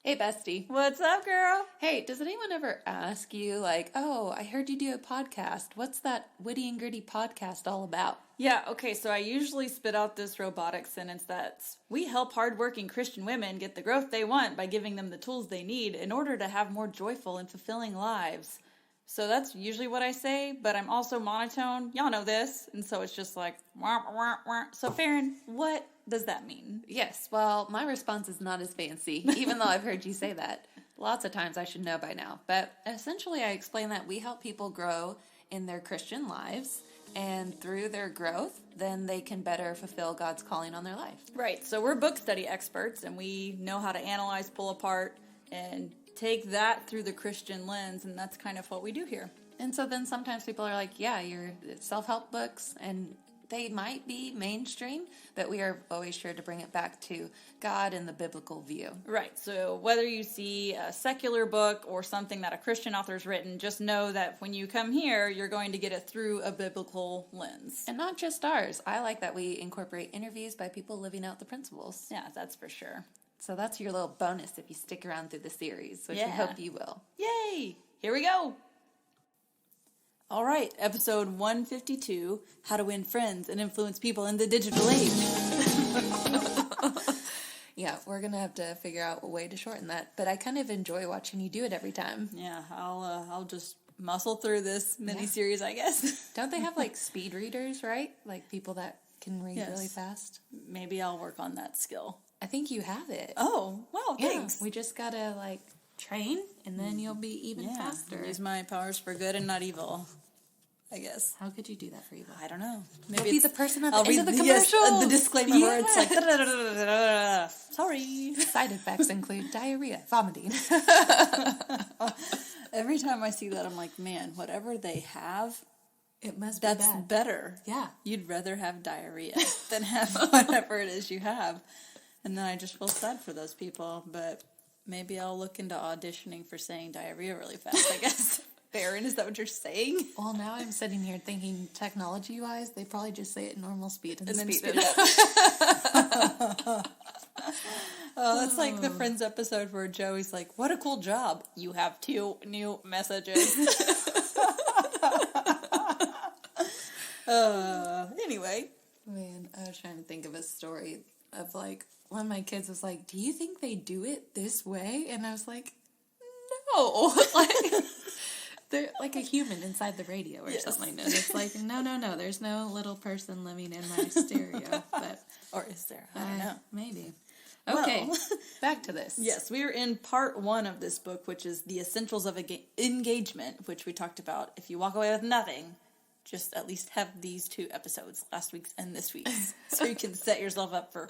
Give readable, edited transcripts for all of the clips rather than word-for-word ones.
Hey, bestie. What's up, girl? Hey, does anyone ever ask you, like, oh, I heard you do a podcast. What's that witty and gritty podcast all about? Yeah, okay, so I usually spit out this robotic sentence that's, we help hardworking Christian women get the growth they want by giving them the tools they need in order to have more joyful and fulfilling lives. So that's usually what I say, but I'm also monotone. Y'all know this. And so it's just like, wah, wah, wah. So Farron, what does that mean? Yes, well, my response is not as fancy, even though I've heard you say that. Lots of times I should know by now. But essentially I explain that we help people grow in their Christian lives, and through their growth, then they can better fulfill God's calling on their life. Right, so we're book study experts, and we know how to analyze, pull apart, and take that through the Christian lens, and that's kind of what we do here. And so then sometimes people are like, yeah, you're self-help books, and they might be mainstream, but we are always sure to bring it back to God and the biblical view. Right, so whether you see a secular book or something that a Christian author's written, just know that when you come here, you're going to get it through a biblical lens. And not just ours. I like that we incorporate interviews by people living out the principles. Yeah, that's for sure. So that's your little bonus if you stick around through the series, which we hope you will. Yay! Here we go! All right, episode 152, How to Win Friends and Influence People in the Digital Age. Yeah, we're going to have to figure out a way to shorten that, but I kind of enjoy watching you do it every time. Yeah, I'll just muscle through this mini-series, I guess. Don't they have, like, speed readers, right? Like, people that can read really fast? Maybe I'll work on that skill. I think you have it. Oh, wow, thanks. We just got to, like, train, and then you'll be even faster. Use my powers for good and not evil, I guess. How could you do that for evil? I don't know. Maybe be the person at the I'll end of the commercial. Yes, the disclaimer where it's like, sorry. Side effects include diarrhea, vomiting. Every time I see that, I'm like, man, whatever they have, it must be that's bad. better. Yeah. You'd rather have diarrhea than have whatever it is you have. And then I just feel sad for those people, but maybe I'll look into auditioning for saying diarrhea really fast, I guess. Farron, is that what you're saying? Well, now I'm sitting here thinking technology-wise, they probably just say it at normal speed and then speed it up. Oh, that's like the Friends episode where Joey's like, what a cool job. You have 2 new messages. Anyway. Man, I was trying to think of a story of, like, one of my kids was like, do you think they do it this way? And I was like, no. Like, they're like a human inside the radio or something like that. It's like, no, there's no little person living in my stereo. But or is there? I don't know. Maybe. Okay, well, back to this. Yes, we are in part 1 of this book, which is The Essentials of Engagement, which we talked about. If you walk away with nothing, just at least have these 2 episodes, last week's and this week's, so you can set yourself up for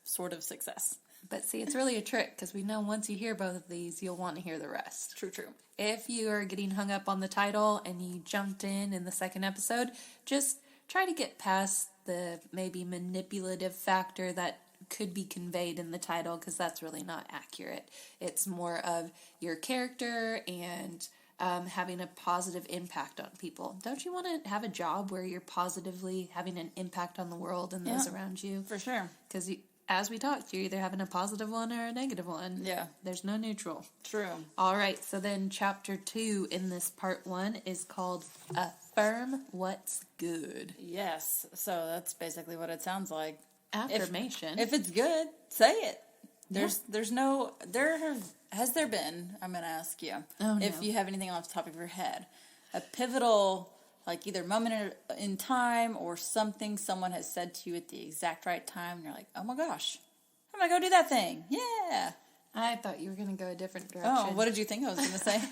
sort of success. But see, it's really a trick, because we know once you hear both of these, you'll want to hear the rest. True. If you are getting hung up on the title and you jumped in the second episode, just try to get past the maybe manipulative factor that could be conveyed in the title, because that's really not accurate. It's more of your character and having a positive impact on people. Don't you want to have a job where you're positively having an impact on the world and those around you? For sure. Because as we talked, you're either having a positive one or a negative one. Yeah. There's no neutral. True. All right, so then chapter 2 in this part 1 is called Affirm What's Good. Yes, so that's basically what it sounds like. Affirmation. If it's good, say it. Has there been, I'm going to ask you, if you have anything off the top of your head, a pivotal, like either moment in time or something someone has said to you at the exact right time, and you're like, oh my gosh, I'm going to go do that thing. Yeah. I thought you were going to go a different direction. Oh, what did you think I was going to say?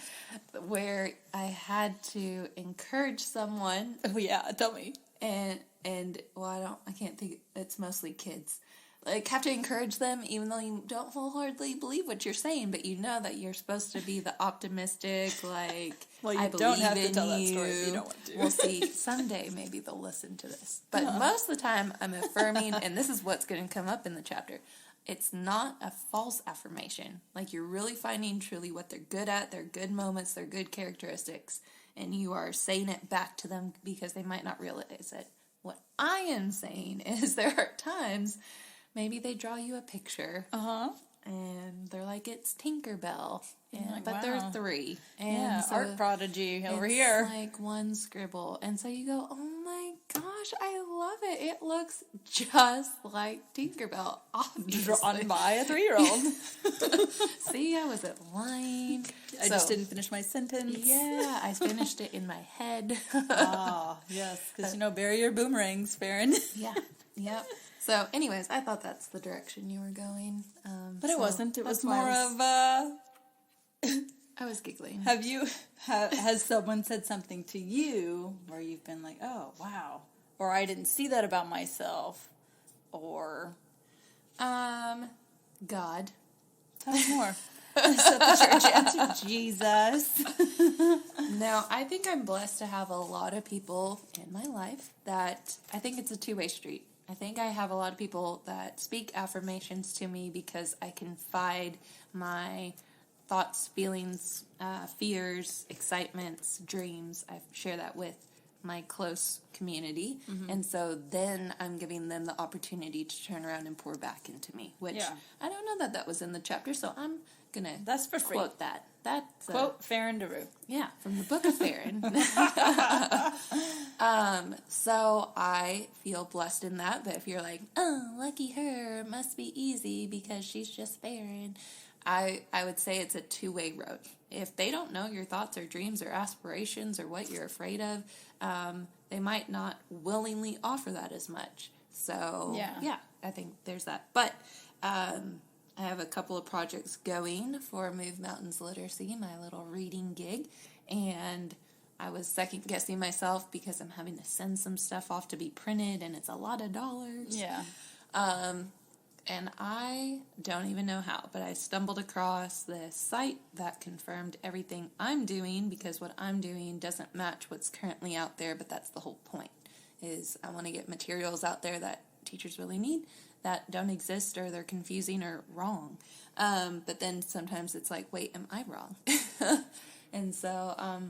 Where I had to encourage someone. Oh, yeah, tell me. And well, I can't think, it's mostly kids. Like, have to encourage them, even though you don't wholeheartedly believe what you're saying, but you know that you're supposed to be the optimistic, like, well, you I don't believe have to in tell you. That story if you don't want to. We'll see. Someday, maybe they'll listen to this. But most of the time, I'm affirming, and this is what's going to come up in the chapter. It's not a false affirmation. Like, you're really finding truly what they're good at, their good moments, their good characteristics, and you are saying it back to them because they might not realize it. What I am saying is there are times maybe they draw you a picture and they're like, it's Tinkerbell. Like, But wow. there are 3. And Yeah, so art prodigy over it's here. like one scribble. And so you go, oh my gosh, I love it. It looks just like Tinkerbell, obviously. Drawn by a 3-year-old. See, I wasn't lying. I just didn't finish my sentence. Yeah, I finished it in my head. Ah, yes, because, bury your boomerangs, Farron. Yeah, yep. So, anyways, I thought that's the direction you were going. But it wasn't. It was that's why more of, I was giggling. has someone said something to you where you've been like, oh, wow, or I didn't see that about myself, or... God. Tell me more. So the church answered Jesus. No, I think I'm blessed to have a lot of people in my life that I think it's a two-way street. I think I have a lot of people that speak affirmations to me because I confide my thoughts, feelings, fears, excitements, dreams. I share that with my close community. And so then I'm giving them the opportunity to turn around and pour back into me, which I don't know that was in the chapter, so I'm going to That's for free. quote that. That's Quote Farron DeRue. yeah, from the Book of Farron. So I feel blessed in that, but if you're like, oh, lucky her, it must be easy because she's just Farron, I would say it's a two-way road. If they don't know your thoughts or dreams or aspirations or what you're afraid of, they might not willingly offer that as much. So, yeah, I think there's that. But I have a couple of projects going for Move Mountains Literacy, my little reading gig, and I was second-guessing myself because I'm having to send some stuff off to be printed, and it's a lot of dollars. Yeah. And I don't even know how, but I stumbled across this site that confirmed everything I'm doing because what I'm doing doesn't match what's currently out there, but that's the whole point, is I want to get materials out there that teachers really need that don't exist or they're confusing or wrong. But then sometimes it's like, wait, am I wrong? And so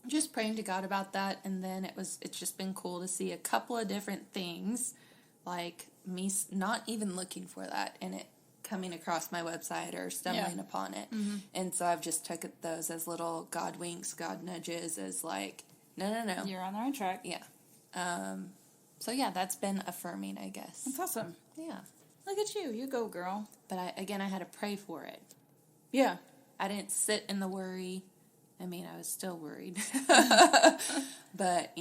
just praying to God about that, and then it's just been cool to see a couple of different things, like me not even looking for that and it coming across my website or stumbling upon it. And so I've just took those as little God winks, God nudges, as like, no. You're on the right track. Yeah. So yeah, that's been affirming, I guess. That's awesome. Yeah. Look at you. You go, girl. But I had to pray for it. Yeah. I didn't sit in the worry. I mean, I was still worried. But,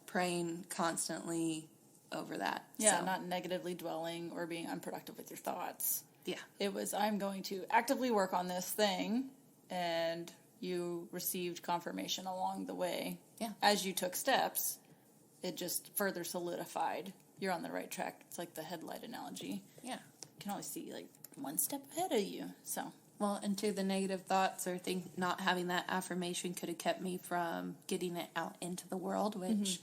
praying constantly over that. Yeah, so. not negatively dwelling or being unproductive with your thoughts. Yeah. It was, I'm going to actively work on this thing, and you received confirmation along the way. Yeah. As you took steps, it just further solidified. You're on the right track. It's like the headlight analogy. Yeah. You can always see, like, one step ahead of you, so... Well, and to the negative thoughts or not having that affirmation could have kept me from getting it out into the world, which,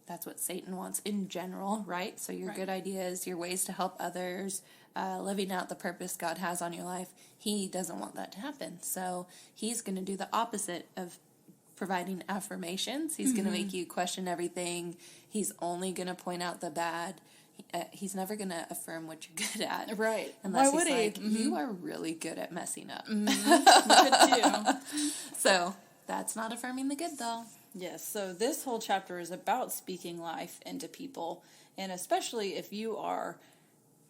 that's what Satan wants in general, right? So your good ideas, your ways to help others, living out the purpose God has on your life, he doesn't want that to happen. So he's going to do the opposite of providing affirmations. He's going to make you question everything. He's only going to point out the bad. He's never going to affirm what you're good at. Right. Unless Why would he's he? like, you are really good at messing up. Look at you. So that's not affirming the good, though. Yes, so this whole chapter is about speaking life into people, and especially if you are,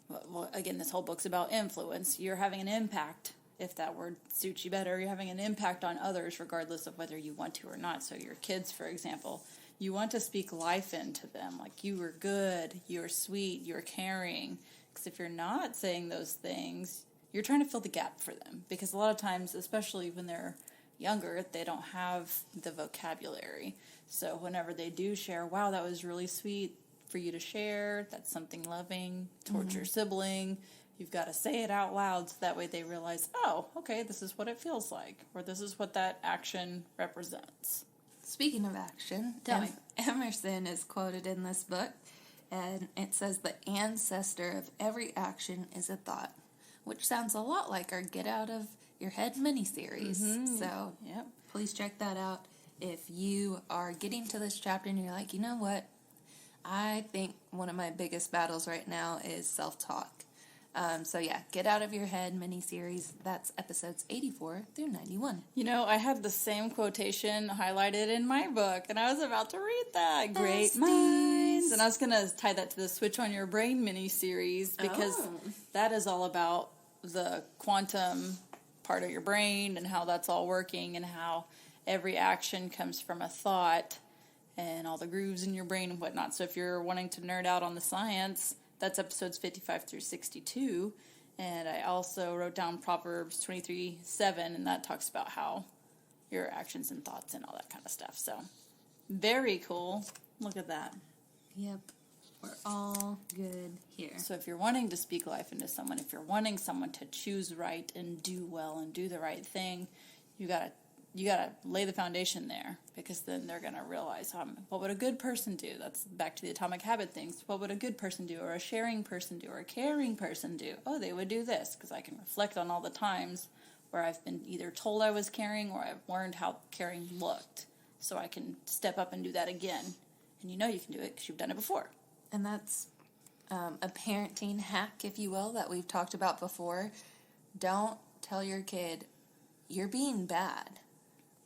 well, again, this whole book's about influence. You're having an impact, if that word suits you better. You're having an impact on others regardless of whether you want to or not. So your kids, for example, you want to speak life into them, like you are good, you're sweet, you're caring. Because if you're not saying those things, you're trying to fill the gap for them. Because a lot of times, especially when they're younger, they don't have the vocabulary. So whenever they do share, wow, that was really sweet for you to share, that's something loving towards your sibling, you've got to say it out loud so that way they realize, oh, okay, this is what it feels like, or this is what that action represents. Speaking of action, Emerson is quoted in this book, and it says, the ancestor of every action is a thought, which sounds a lot like our Get Out of Your Head miniseries. So please check that out. If you are getting to this chapter and you're like, you know what, I think one of my biggest battles right now is self-talk. So yeah, Get Out of Your Head miniseries. That's episodes 84 through 91. You know, I have the same quotation highlighted in my book, and I was about to read that. Great minds. And I was going to tie that to the Switch on Your Brain miniseries, because that is all about the quantum part of your brain and how that's all working, and how every action comes from a thought and all the grooves in your brain and whatnot. So if you're wanting to nerd out on the science, that's episodes 55 through 62. And I also wrote down Proverbs 23:7, and that talks about how your actions and thoughts and all that kind of stuff. So very cool. Look at that. Yep. We're all good here. So if you're wanting to speak life into someone, if you're wanting someone to choose right and do well and do the right thing, you gotta lay the foundation there, because then they're gonna realize, what would a good person do? That's back to the atomic habit things. What would a good person do, or a sharing person do, or a caring person do? Oh, they would do this, because I can reflect on all the times where I've been either told I was caring, or I've learned how caring looked, so I can step up and do that again. And you know you can do it because you've done it before. And that's a parenting hack, if you will, that we've talked about before. Don't tell your kid, you're being bad.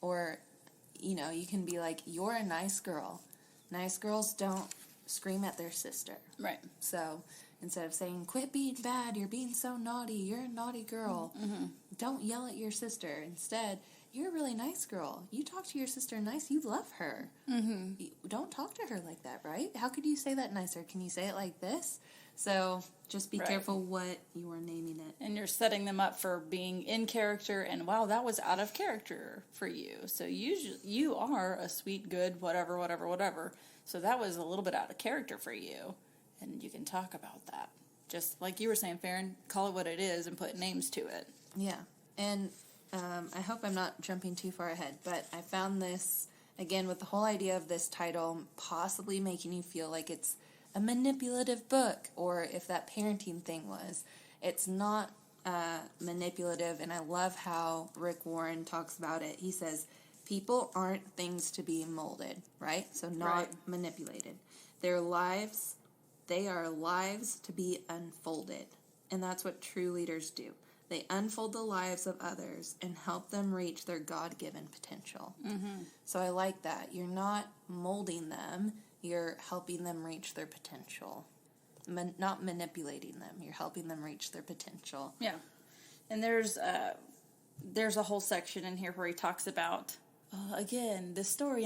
Or, you can be like, you're a nice girl. Nice girls don't scream at their sister. Right. So instead of saying, quit being bad, you're being so naughty, you're a naughty girl, don't yell at your sister. Instead, you're a really nice girl. You talk to your sister nice, you love her. Don't talk to her like that, right? How could you say that nicer? Can you say it like this? So just be careful what you are naming it. And you're setting them up for being in character, and wow, that was out of character for you. So you are a sweet, good, whatever. So that was a little bit out of character for you, and you can talk about that. Just like you were saying, Farron, call it what it is and put names to it. Yeah, and I hope I'm not jumping too far ahead, but I found this, again, with the whole idea of this title possibly making you feel like it's a manipulative book, or if that parenting thing was. It's not manipulative, and I love how Rick Warren talks about it. He says, people aren't things to be molded, right? So not manipulated. They are lives to be unfolded, and that's what true leaders do. They unfold the lives of others and help them reach their God-given potential. So I like that. You're not molding them. You're helping them reach their potential. Not manipulating them. You're helping them reach their potential. Yeah. And there's a whole section in here where he talks about, again, this story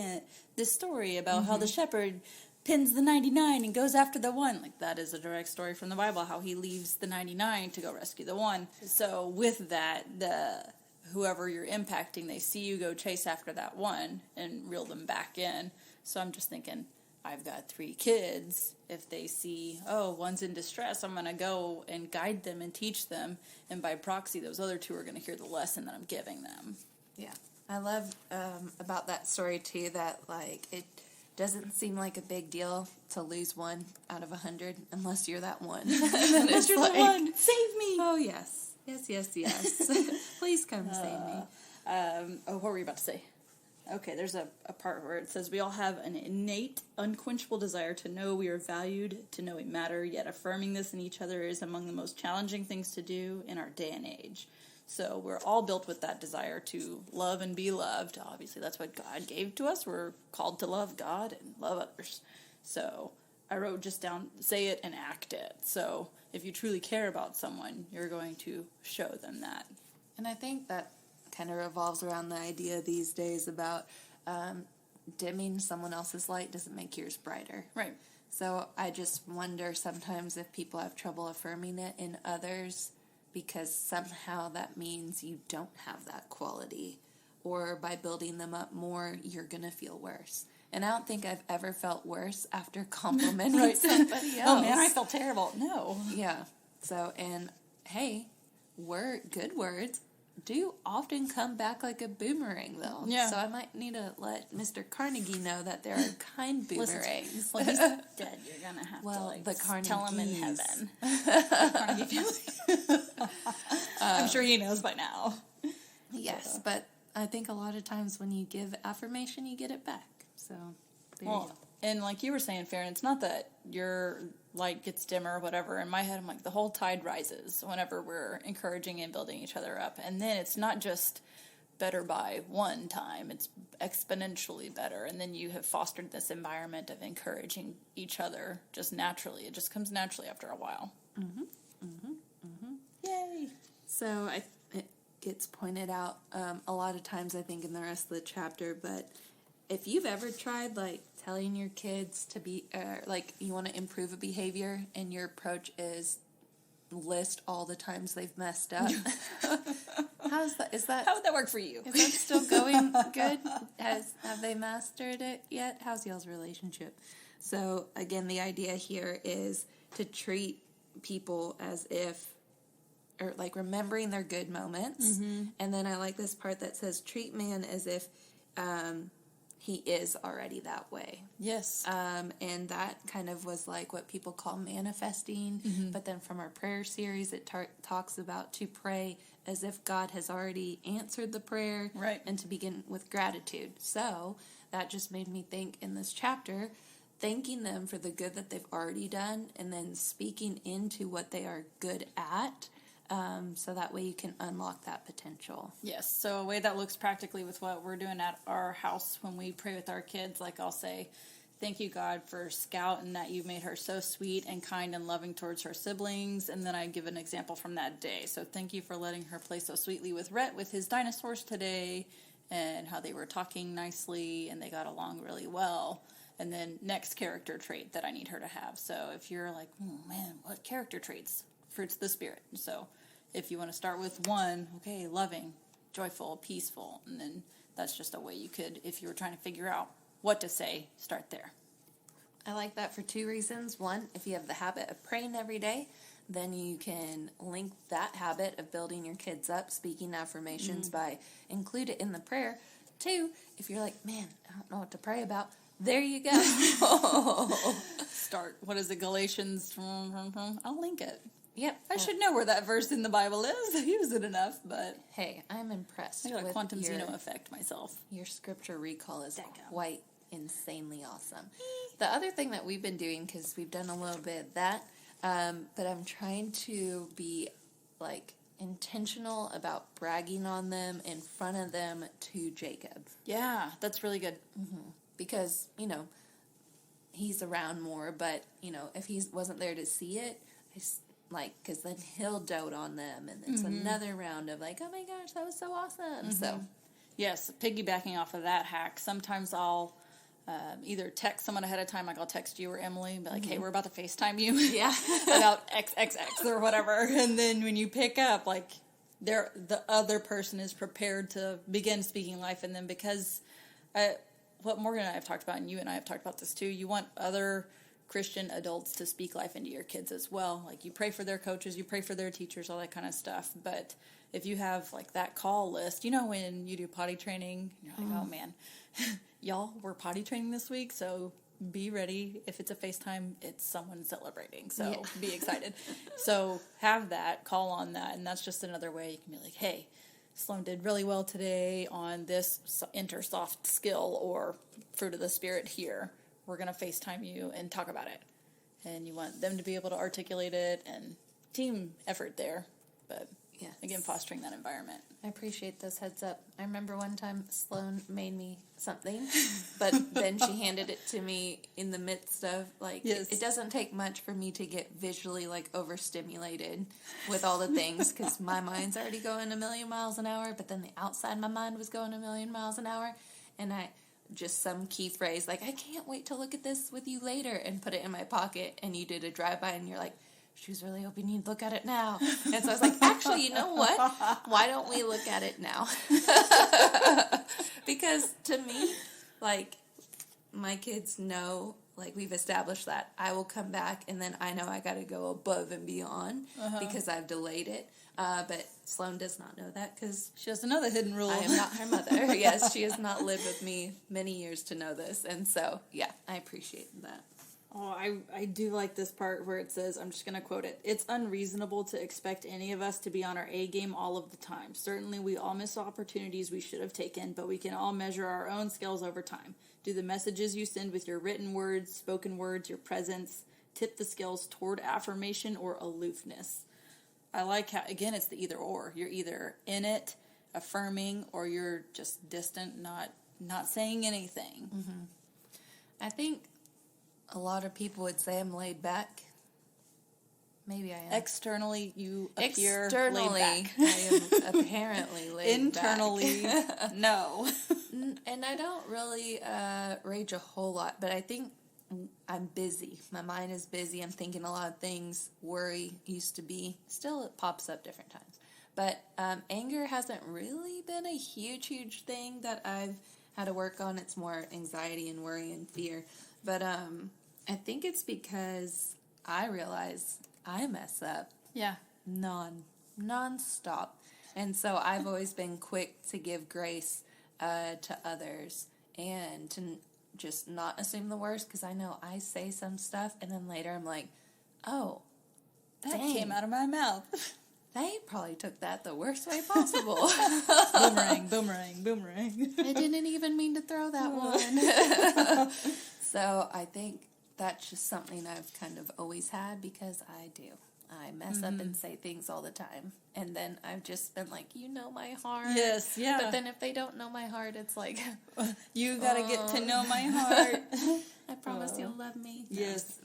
about how the shepherd pins the 99 and goes after the one. Like, that is a direct story from the Bible, how he leaves the 99 to go rescue the one. So with that, whoever you're impacting, they see you go chase after that one and reel them back in. So I'm just thinking, I've got 3 kids. If they see, one's in distress, I'm going to go and guide them and teach them. And by proxy, those other 2 are going to hear the lesson that I'm giving them. Yeah. I love about that story, too, that, it doesn't seem like a big deal to lose 1 out of 100 unless you're that one. Unless you're the one. Save me. Oh, yes. Yes. Please come save me. What were you about to say? Okay, there's a part where it says, we all have an innate, unquenchable desire to know we are valued, to know we matter, yet affirming this in each other is among the most challenging things to do in our day and age. So we're all built with that desire to love and be loved. Obviously, that's what God gave to us. We're called to love God and love others. So I wrote just down, say it and act it. So if you truly care about someone, you're going to show them that. And I think that kind of revolves around the idea these days about dimming someone else's light doesn't make yours brighter. Right. So I just wonder sometimes if people have trouble affirming it in others because somehow that means you don't have that quality, or by building them up more, you're going to feel worse. And I don't think I've ever felt worse after complimenting somebody else. Oh man, I felt terrible. No. Yeah. So, and hey, good words do often come back like a boomerang, though. Yeah. So I might need to let Mr. Carnegie know that there are kind boomerangs. Well, he's dead. You're gonna have to the Carnegies. tell him in heaven. The Carnegie family. I'm sure he knows by now. Yes, but I think a lot of times when you give affirmation, you get it back. So there you go. And like you were saying, Farron, it's not that light gets dimmer or whatever, in my head I'm like, the whole tide rises whenever we're encouraging and building each other up. And then it's not just better by one time, it's exponentially better. And then you have fostered this environment of encouraging each other just naturally. It just comes naturally after a while. Yay! So it gets pointed out a lot of times, I think, in the rest of the chapter, but if you've ever tried, like, telling your kids to be, like, you want to improve a behavior, and your approach is list all the times they've messed up. How would that work for you? Is that still going good? Have they mastered it yet? How's y'all's relationship? So, again, the idea here is to treat people as if, or like remembering their good moments. And then I like this part that says, treat man as if he is already that way. Yes. And that kind of was like what people call manifesting. But then from our prayer series, it talks about to pray as if God has already answered the prayer. Right. And to begin with gratitude. So that just made me think in this chapter, thanking them for the good that they've already done, and then speaking into what they are good at. So that way you can unlock that potential. Yes, so a way that looks practically with what we're doing at our house when we pray with our kids, like I'll say, thank you, God, for Scout and that you made her so sweet and kind and loving towards her siblings. And then I give an example from that day. So thank you for letting her play so sweetly with Rhett with his dinosaurs today, and how they were talking nicely and they got along really well. And then next character trait that I need her to have. So if you're like, oh man, what character traits? Fruits of the Spirit. So if you want to start with one, okay, loving, joyful, peaceful, and then that's just a way you could, if you were trying to figure out what to say, start there. I like that for two reasons. One, if you have the habit of praying every day, then you can link that habit of building your kids up, speaking affirmations by include it in the prayer. Two, if you're like, man, I don't know what to pray about, there you go. Start. What is it, Galatians? I'll link it. Yep. I should know where that verse in the Bible is. I use it enough, but... Hey, I'm impressed I got a with quantum Zeno effect myself. Your scripture recall is quite insanely awesome. The other thing that we've been doing, because we've done a little bit of that, but I'm trying to be, like, intentional about bragging on them in front of them to Jacob. Yeah, that's really good. Because, you know, he's around more, but, you know, if he wasn't there to see it, because then he'll dote on them, and it's another round of like, oh my gosh, that was so awesome. So, yes, piggybacking off of that hack, sometimes I'll either text someone ahead of time, like I'll text you or Emily, and be like, hey, we're about to FaceTime you about XXX or whatever, and then when you pick up, like, the other person is prepared to begin speaking life in them, because what Morgan and I have talked about, and you and I have talked about this too, you want other Christian adults to speak life into your kids as well. Like, you pray for their coaches, you pray for their teachers, all that kind of stuff. But if you have, like, that call list, you know, when you do potty training, you're like, oh man, y'all, we're potty training this week, so be ready. If it's a FaceTime, it's someone celebrating, so be excited. So have that, call on that, and that's just another way you can be like, hey, Sloan did really well today on this soft skill or fruit of the Spirit here. We're going to FaceTime you and talk about it. And you want them to be able to articulate it, and team effort there. But, again, fostering that environment. I appreciate this heads up. I remember one time Sloan made me something, but then she handed it to me in the midst of, like, it doesn't take much for me to get visually, like, overstimulated with all the things, because my mind's already going a million miles an hour, but then the outside of my mind was going a million miles an hour, and just some key phrase, like, I can't wait to look at this with you later, and put it in my pocket, and you did a drive-by, and you're like, she was really hoping you'd look at it now. And so I was like, actually, you know what? Why don't we look at it now? Because to me, like, my kids know, like, we've established that I will come back, and then I know I got to go above and beyond because I've delayed it. But Sloan does not know that, because she doesn't know the hidden rule. I am not her mother. Yes, she has not lived with me many years to know this. And so, yeah, I appreciate that. Oh, I do like this part where it says, I'm just going to quote it, it's unreasonable to expect any of us to be on our A game all of the time. Certainly we all miss opportunities we should have taken, but we can all measure our own skills over time. Do the messages you send with your written words, spoken words, your presence, tip the scales toward affirmation or aloofness. I like how, again, it's the either or. You're either in it, affirming, or you're just distant, not saying anything. Mm-hmm. I think a lot of people would say I'm laid back. Maybe I am. Externally, you appear Externally, laid back. I am apparently laid Internally, back. no. And I don't really rage a whole lot, but I think I'm busy. My mind is busy. I'm thinking a lot of things. Worry used to be. Still, it pops up different times. But anger hasn't really been a huge thing that I've had to work on. It's more anxiety and worry and fear. But I think it's because I realize I mess up. Yeah. Non-stop. And so I've always been quick to give grace to others and to just not assume the worst, because I know I say some stuff and then later I'm like, oh, That dang, came out of my mouth. they probably took that the worst way possible. Boomerang. I didn't even mean to throw that one. So I think that's just something I've kind of always had, because I do. I mess up and say things all the time. And then I've just been like, you know my heart. Yes, yeah. But then if they don't know my heart, it's like, You gotta get to know my heart. I promise you'll love me. Yes.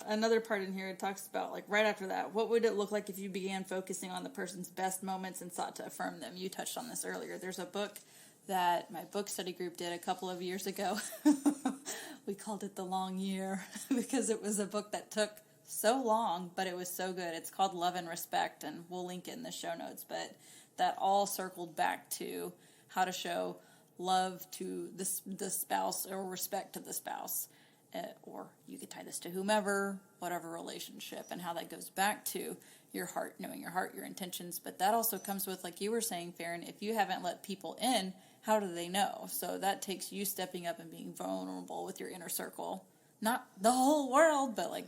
Another part in here, it talks about, like, right after that, what would it look like if you began focusing on the person's best moments and sought to affirm them? You touched on this earlier. There's a book that my book study group did a couple of years ago. We called it The Long Year because it was a book that took so long, but it was so good. It's called Love and Respect, and we'll link it in the show notes, but that all circled back to how to show love to the spouse or respect to the spouse. Or you could tie this to whomever, whatever relationship, and how that goes back to your heart, knowing your heart, your intentions. But that also comes with, like you were saying, Farron, if you haven't let people in, how do they know? So that takes you stepping up and being vulnerable with your inner circle. Not the whole world, but like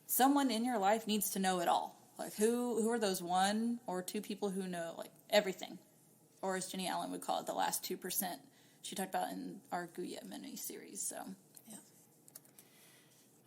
someone in your life needs to know it all. Like who are those 1 or 2 people who know like everything? Or as Jenny Allen would call it, the last 2%. She talked about in our Guya mini series, so...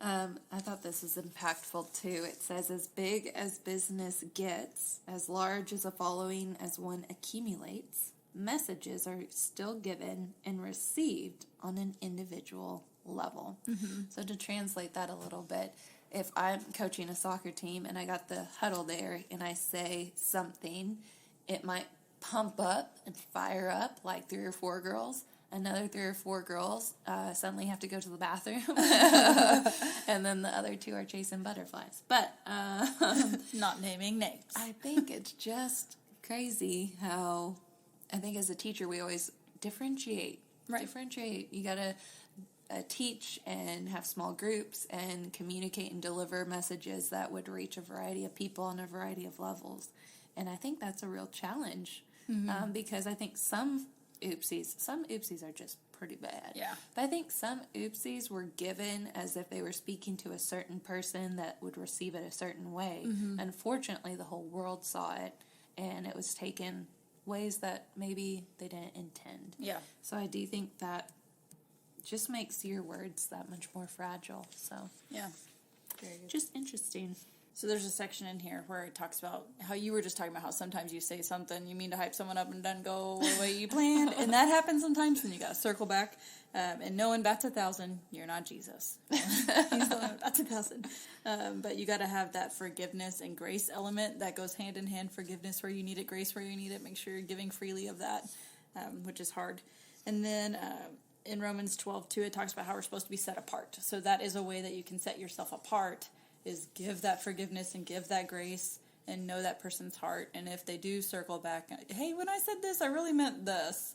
I thought this was impactful too. It says, as big as business gets, as large as a following as one accumulates, messages are still given and received on an individual level. Mm-hmm. So to translate that a little bit, if I'm coaching a soccer team and I got the huddle there and I say something, it might pump up and fire up like 3 or 4 girls. Another 3 or 4 girls suddenly have to go to the bathroom. And then the other 2 are chasing butterflies. But not naming names. I think it's just crazy how, I think as a teacher we always differentiate. Right. Differentiate. You got to teach and have small groups and communicate and deliver messages that would reach a variety of people on a variety of levels. And I think that's a real challenge because I think some oopsies are just pretty bad. Yeah. But I think some oopsies were given as if they were speaking to a certain person that would receive it a certain way. Mm-hmm. Unfortunately, the whole world saw it, and it was taken ways that maybe they didn't intend. Yeah. So I do think that just makes your words that much more fragile. So yeah. Very good. Just interesting. So there's a section in here where it talks about how you were just talking about how sometimes you say something, you mean to hype someone up and it doesn't go the way you planned. And that happens sometimes, and you got to circle back. And no one bats 1,000. You're not Jesus. He's the one who bats 1,000. But you got to have that forgiveness and grace element that goes hand in hand. Forgiveness where you need it, grace where you need it. Make sure you're giving freely of that, which is hard. And then in Romans 12:2, it talks about how we're supposed to be set apart. So that is a way that you can set yourself apart, is give that forgiveness and give that grace and know that person's heart. And if they do circle back, hey, when I said this, I really meant this.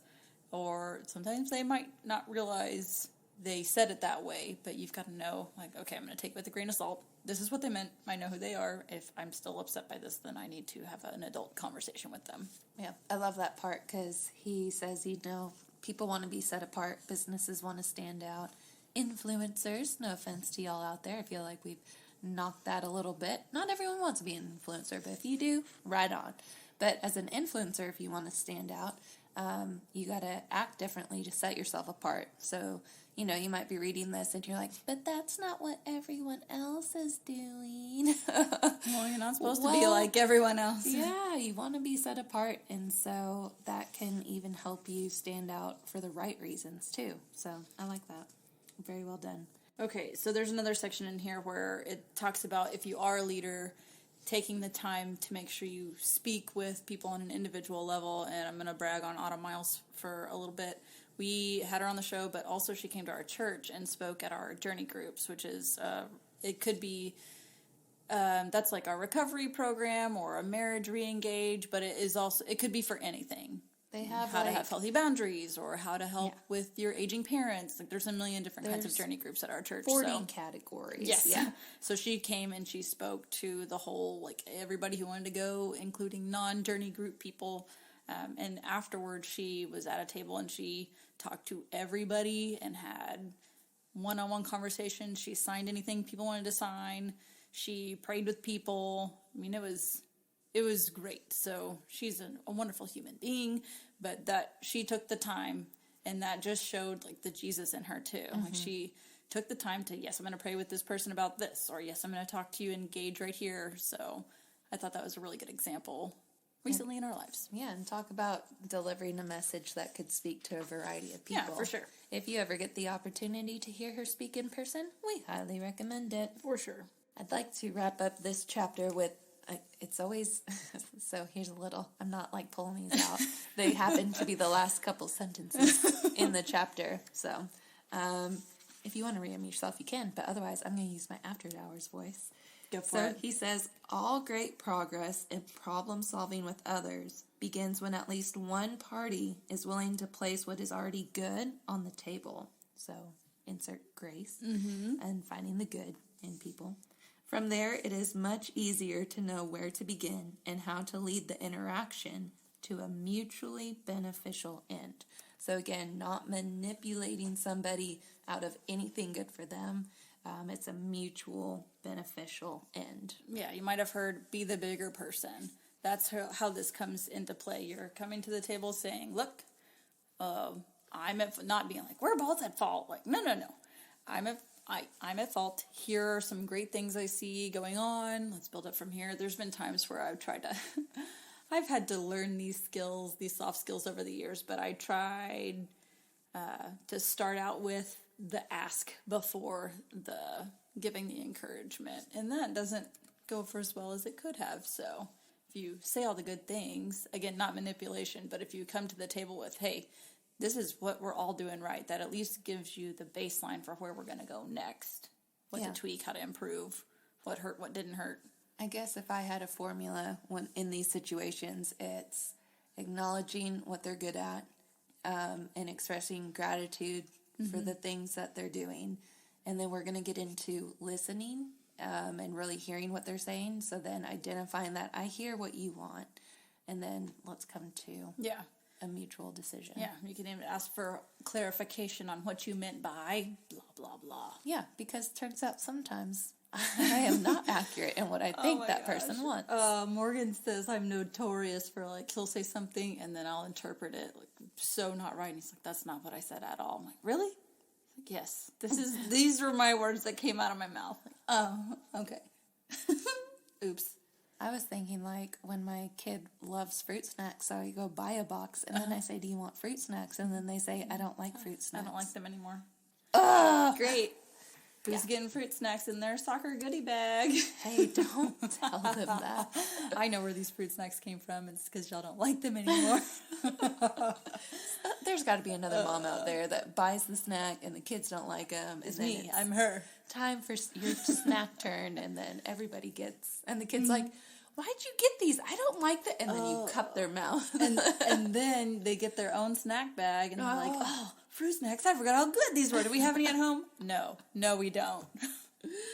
Or sometimes they might not realize they said it that way, but you've got to know, like, okay, I'm going to take it with a grain of salt. This is what they meant. I know who they are. If I'm still upset by this, then I need to have an adult conversation with them. Yeah, I love that part because he says, people want to be set apart. Businesses want to stand out. Influencers, no offense to y'all out there. I feel like we've knocked that a little bit. Not everyone wants to be an influencer, but if you do, right on. But as an influencer, if you want to stand out, you got to act differently to set yourself apart. So, you might be reading this and you're like, but that's not what everyone else is doing. Well, you're not supposed to be like everyone else. Yeah, you want to be set apart. And so that can even help you stand out for the right reasons too. So I like that. Very well done. Okay, so there's another section in here where it talks about if you are a leader, taking the time to make sure you speak with people on an individual level. And I'm going to brag on Autumn Miles for a little bit. We had her on the show, but also she came to our church and spoke at our journey groups, which is, it could be, that's like our recovery program or a marriage re-engage, but it could be for anything. They have how to have healthy boundaries or how to help with your aging parents. Like there's a million different kinds of journey groups at our church. 40 categories. Yes. Yeah. So she came and she spoke to the whole, like everybody who wanted to go, including non-journey group people. And afterwards she was at a table and she talked to everybody and had one-on-one conversations. She signed anything people wanted to sign. She prayed with people. I mean, it was great. So she's a wonderful human being, but that she took the time, and that just showed like the Jesus in her too. Mm-hmm. Like she took the time to, yes, I'm going to pray with this person about this, or yes, I'm going to talk to you, engage right here. So I thought that was a really good example recently in our lives. Yeah, and talk about delivering a message that could speak to a variety of people. Yeah, for sure. If you ever get the opportunity to hear her speak in person, we highly recommend it. For sure. I'd like to wrap up this chapter with, it's always, so here's a little, I'm not like pulling these out. They happen to be the last couple sentences in the chapter. So if you want to read them yourself, you can. But otherwise, I'm going to use my after hours voice. Go for it. He says, all great progress in problem solving with others begins when at least one party is willing to place what is already good on the table. So insert grace and finding the good in people. From there, it is much easier to know where to begin and how to lead the interaction to a mutually beneficial end. So again, not manipulating somebody out of anything good for them. It's a mutual beneficial end. Yeah, you might have heard, be the bigger person. That's how this comes into play. You're coming to the table saying, look, I'm at, not being like, we're both at fault. Like, no. I'm at fault. Here are some great things I see going on. Let's build it from here. There's been times where I've tried to, I've had to learn these skills, these soft skills over the years, but I tried to start out with the ask before the giving the encouragement. And that doesn't go for as well as it could have. So if you say all the good things, again, not manipulation, but if you come to the table with, hey, this is what we're all doing right, that at least gives you the baseline for where we're going to go next. What to tweak, how to improve, what hurt, what didn't hurt. I guess if I had a formula in these situations, it's acknowledging what they're good at and expressing gratitude for the things that they're doing. And then we're going to get into listening and really hearing what they're saying. So then identifying that I hear what you want. And then let's come to a mutual decision. Yeah, you can even ask for clarification on what you meant by blah, blah, blah. Yeah, because it turns out sometimes I am not accurate in what I think that person wants. Morgan says I'm notorious for, like, he'll say something and then I'll interpret it like so not right. And he's like, that's not what I said at all. I'm like, really? Like, yes. These were my words that came out of my mouth. Like, oh, okay. Oops. I was thinking, like, when my kid loves fruit snacks, so I go buy a box, and then I say, do you want fruit snacks? And then they say, I don't like fruit snacks. I don't like them anymore. Great. Who's getting fruit snacks in their soccer goodie bag? Hey, don't tell them that. I know where these fruit snacks came from. It's because y'all don't like them anymore. There's got to be another mom out there that buys the snack and the kids don't like them. It's me. I'm her. Time for your snack turn, and then everybody gets, and the kid's like, why'd you get these? I don't like that. And then you cup their mouth. and then they get their own snack bag, and they're like, oh, fruit snacks. I forgot how good these were. Do we have any at home? No, we don't.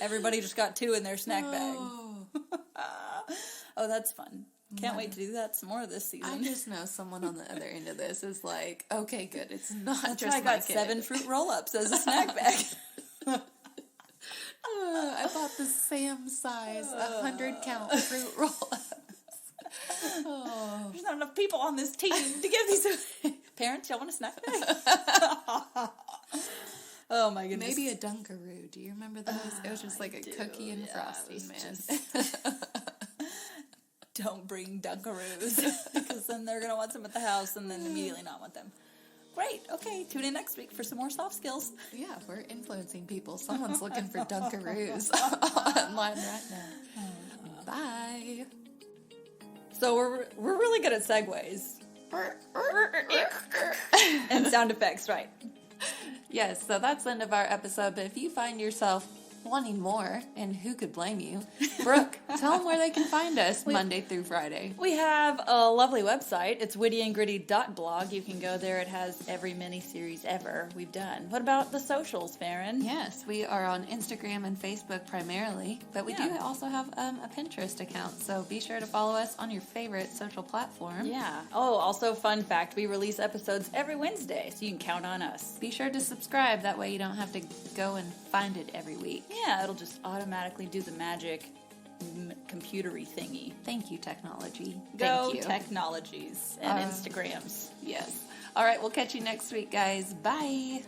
Everybody just got 2 in their snack bag. Oh, that's fun. Can't wait to do that some more this season. I just know someone on the other end of this is like, okay, good. It's not that's just why I got 7 fruit roll-ups as a snack bag. I bought the Sam size 100 count fruit roll-ups. Oh. There's not enough people on this team to give these away. Parents, y'all want a snack bag? Oh my goodness. Maybe a Dunkaroo. Do you remember those? It was just like a cookie and frosting, man. Don't bring Dunkaroos, because then they're going to want some at the house and then immediately not want them. Great. Okay, tune in next week for some more soft skills. Yeah, we're influencing people. Someone's looking for Dunkaroos online right now. Bye. So we're really good at segues. And sound effects, right? Yes, so that's the end of our episode. But if you find yourself wanting more, and who could blame you, Brooke, tell them where they can find us Monday through Friday. We have a lovely website. It's wittyandgritty.blog. You can go there. It has every mini-series ever we've done. What about the socials, Farron? Yes, we are on Instagram and Facebook primarily, but we do also have a Pinterest account, so be sure to follow us on your favorite social platform. Yeah. Oh, also, fun fact, we release episodes every Wednesday, so you can count on us. Be sure to subscribe. That way you don't have to go and find it every week. Yeah, it'll just automatically do the magic computery thingy. Thank you, technology. Go Thank you. technologies and Instagrams. Yes. All right, we'll catch you next week, guys. Bye.